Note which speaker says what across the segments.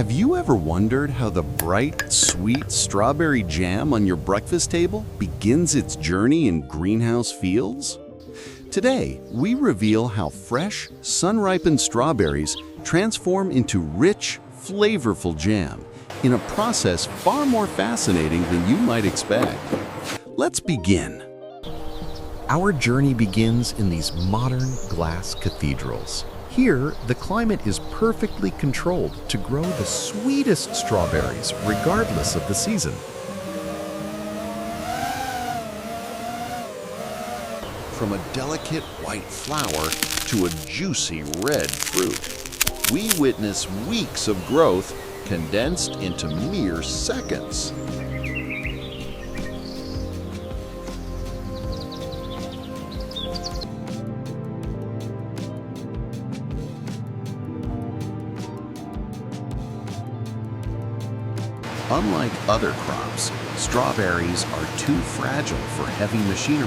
Speaker 1: Have you ever wondered how the bright, sweet strawberry jam on your breakfast table begins its journey in greenhouse fields? Today, we reveal how fresh, sun-ripened strawberries transform into rich, flavorful jam in a process far more fascinating than you might expect. Let's begin. Our journey begins in these modern glass cathedrals. Here, the climate is perfectly controlled to grow the sweetest strawberries regardless of the season. From a delicate white flower to a juicy red fruit, we witness weeks of growth condensed into mere seconds. Unlike other crops, strawberries are too fragile for heavy machinery.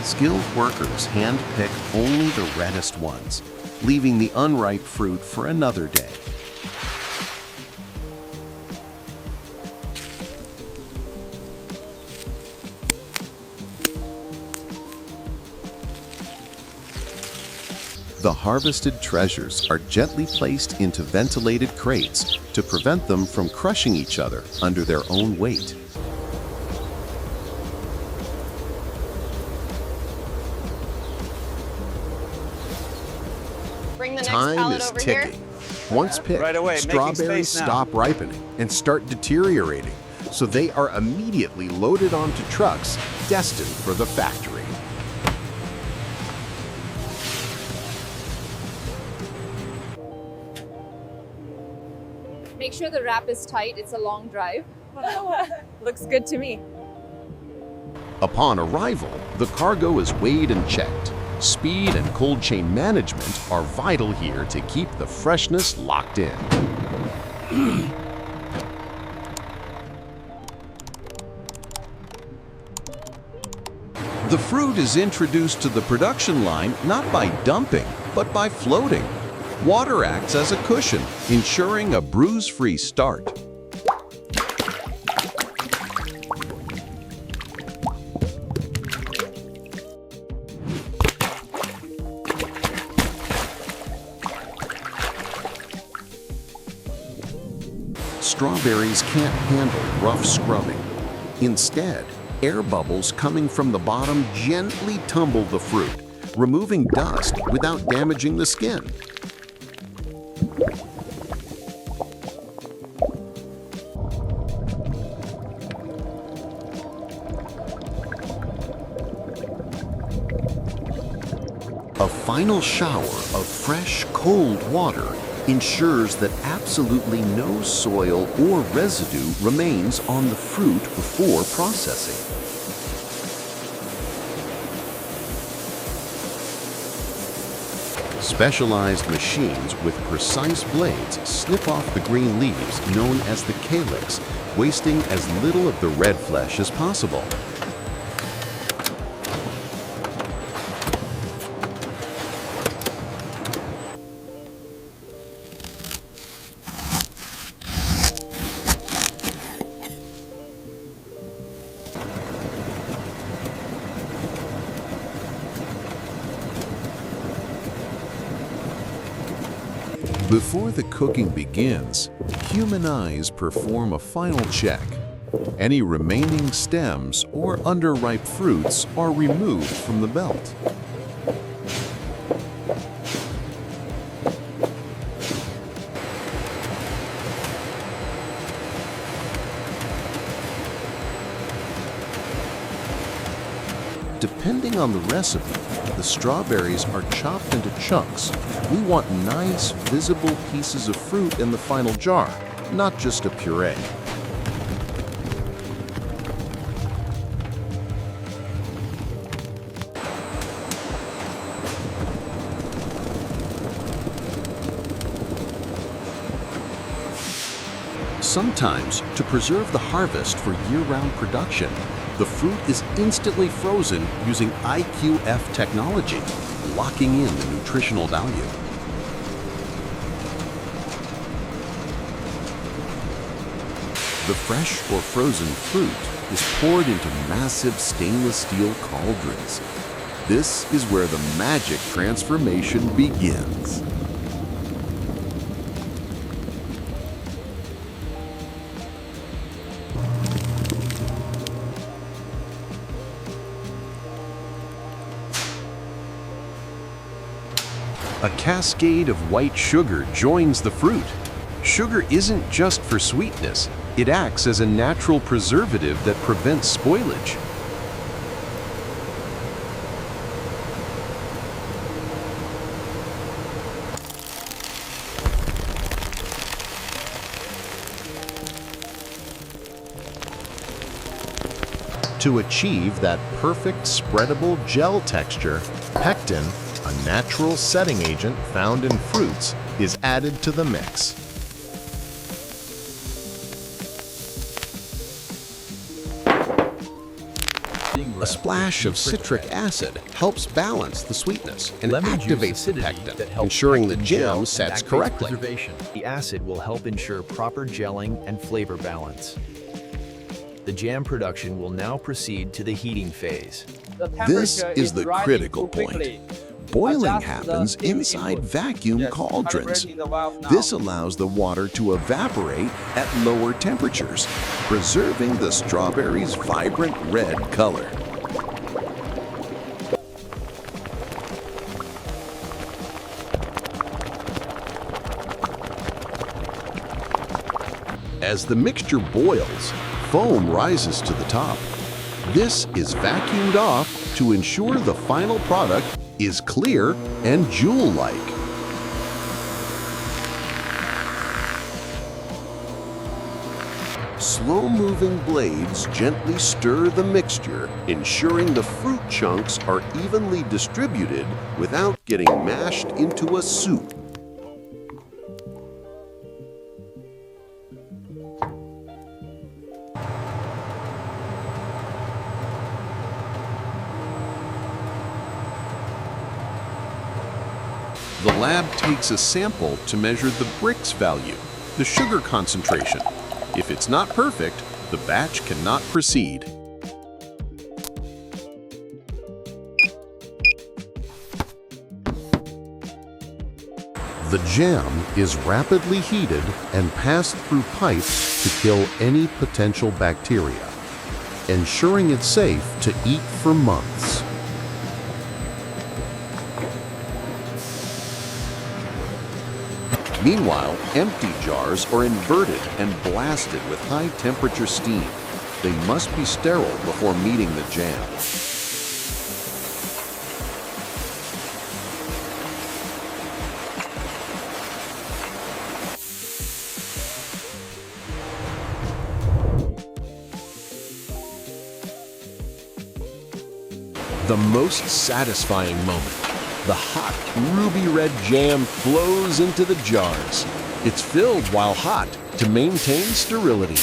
Speaker 1: Skilled workers hand-pick only the reddest ones, leaving the unripe fruit for another day. The harvested treasures are gently placed into ventilated crates to prevent them from crushing each other under their own weight.
Speaker 2: Bring the next
Speaker 1: Time
Speaker 2: pallet
Speaker 1: is
Speaker 2: over
Speaker 1: ticking.
Speaker 2: here.
Speaker 1: Once picked,
Speaker 3: Right away, making
Speaker 1: strawberries
Speaker 3: space now.
Speaker 1: stop ripening and start deteriorating, so they are immediately loaded onto trucks destined for the factory.
Speaker 2: Make sure the wrap is tight. It's a long drive.
Speaker 4: Looks good to me.
Speaker 1: Upon arrival, the cargo is weighed and checked. Speed and cold chain management are vital here to keep the freshness locked in. The fruit is introduced to the production line not by dumping, but by floating. Water acts as a cushion, ensuring a bruise-free start. Strawberries can't handle rough scrubbing. Instead, air bubbles coming from the bottom gently tumble the fruit, removing dust without damaging the skin. A final shower of fresh, cold water ensures that absolutely no soil or residue remains on the fruit before processing. Specialized machines with precise blades snip off the green leaves known as the calyx, wasting as little of the red flesh as possible. Before the cooking begins, human eyes perform a final check. Any remaining stems or underripe fruits are removed from the belt. Depending on the recipe, the strawberries are chopped into chunks. We want nice, visible pieces of fruit in the final jar, not just a puree. Sometimes, to preserve the harvest for year-round production, the fruit is instantly frozen using IQF technology, locking in the nutritional value. The fresh or frozen fruit is poured into massive stainless steel cauldrons. This is where the magic transformation begins. A cascade of white sugar joins the fruit. Sugar isn't just for sweetness, it acts as a natural preservative that prevents spoilage. To achieve that perfect spreadable gel texture, pectin, a natural setting agent found in fruits, is added to the mix. A splash of citric acid helps balance the sweetness and activates the pectin, ensuring the jam sets correctly.
Speaker 3: The acid will help ensure proper gelling and flavor balance. The jam production will now proceed to the heating phase.
Speaker 1: This is the critical point. Boiling happens inside vacuum cauldrons. This allows the water to evaporate at lower temperatures, preserving the strawberry's vibrant red color. As the mixture boils, foam rises to the top. This is vacuumed off to ensure the final product is clear and jewel-like. Slow-moving blades gently stir the mixture, ensuring the fruit chunks are evenly distributed without getting mashed into a soup. The lab takes a sample to measure the Brix value, the sugar concentration. If it's not perfect, the batch cannot proceed. The jam is rapidly heated and passed through pipes to kill any potential bacteria, ensuring it's safe to eat for months. Meanwhile, empty jars are inverted and blasted with high-temperature steam. They must be sterile before meeting the jam. The most satisfying moment. The hot, ruby red jam flows into the jars. It's filled while hot to maintain sterility.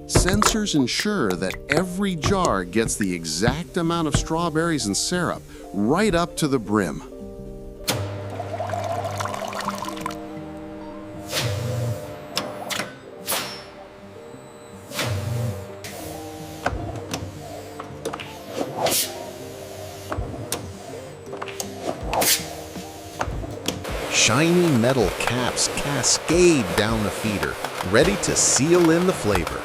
Speaker 1: Sensors ensure that every jar gets the exact amount of strawberries and syrup right up to the brim. Shiny metal caps cascade down the feeder, ready to seal in the flavor.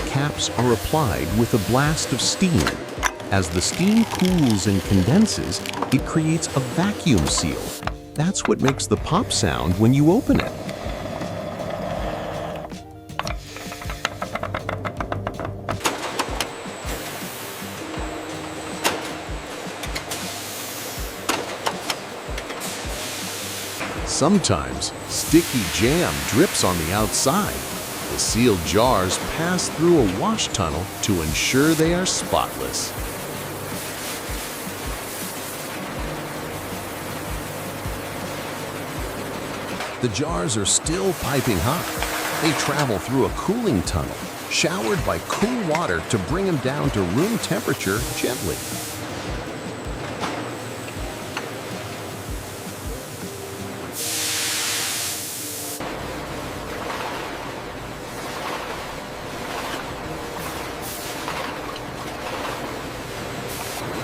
Speaker 1: Caps are applied with a blast of steam. As the steam cools and condenses, it creates a vacuum seal. That's what makes the pop sound when you open it. Sometimes, sticky jam drips on the outside.
Speaker 5: The sealed jars pass through a wash tunnel to ensure they are spotless. The jars are still piping hot. They travel through a cooling tunnel, showered by cool water to bring them down to room temperature gently.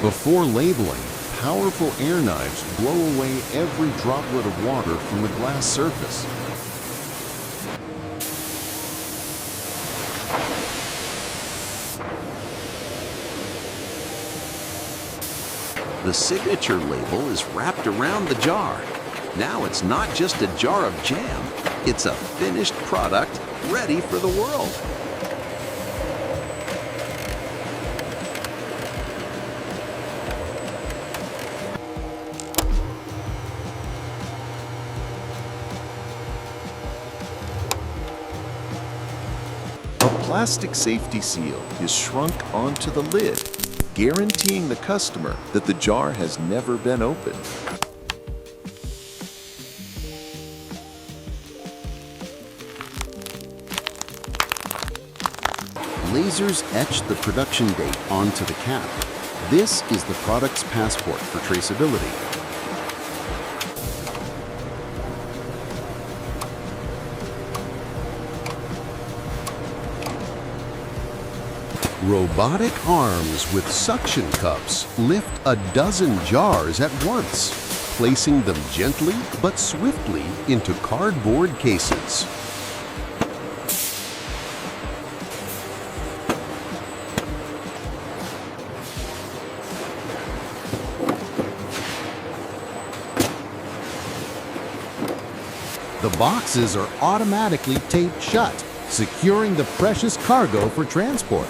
Speaker 5: Before labeling, powerful air knives blow away every droplet of water from the glass surface. The signature label is wrapped around the jar. Now it's not just a jar of jam, it's a finished product ready for the world. A plastic safety seal is shrunk onto the lid, guaranteeing the customer that the jar has never been opened.
Speaker 1: Lasers etch the production date onto the cap. This is the product's passport for traceability.
Speaker 5: Robotic arms with suction cups lift a dozen jars at once, placing them gently but swiftly into cardboard cases. The boxes are automatically taped shut, securing the precious cargo for transport.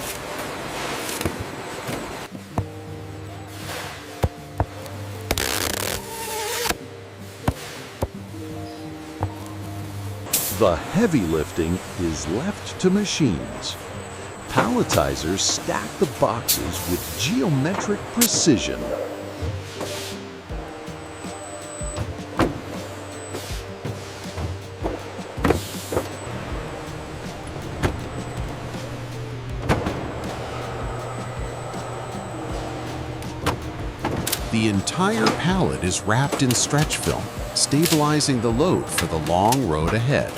Speaker 5: The heavy lifting is left to machines. Palletizers stack the boxes with geometric precision. The entire pallet is wrapped in stretch film, stabilizing the load for the long road ahead.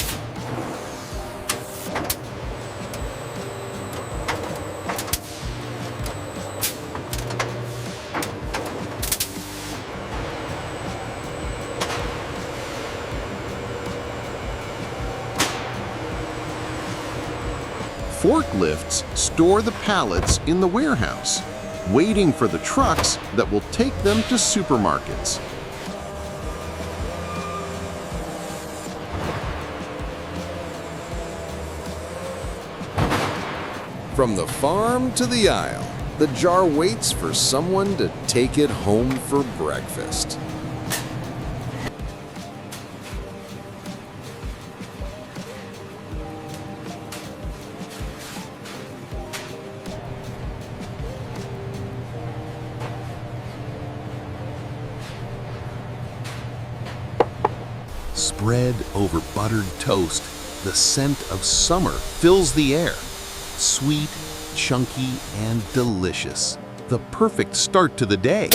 Speaker 5: Forklifts store the pallets in the warehouse, waiting for the trucks that will take them to supermarkets. From the farm to the aisle, the jar waits for someone to take it home for breakfast. Spread over buttered toast, the scent of summer fills the air. Sweet, chunky, and delicious. The perfect start to the day.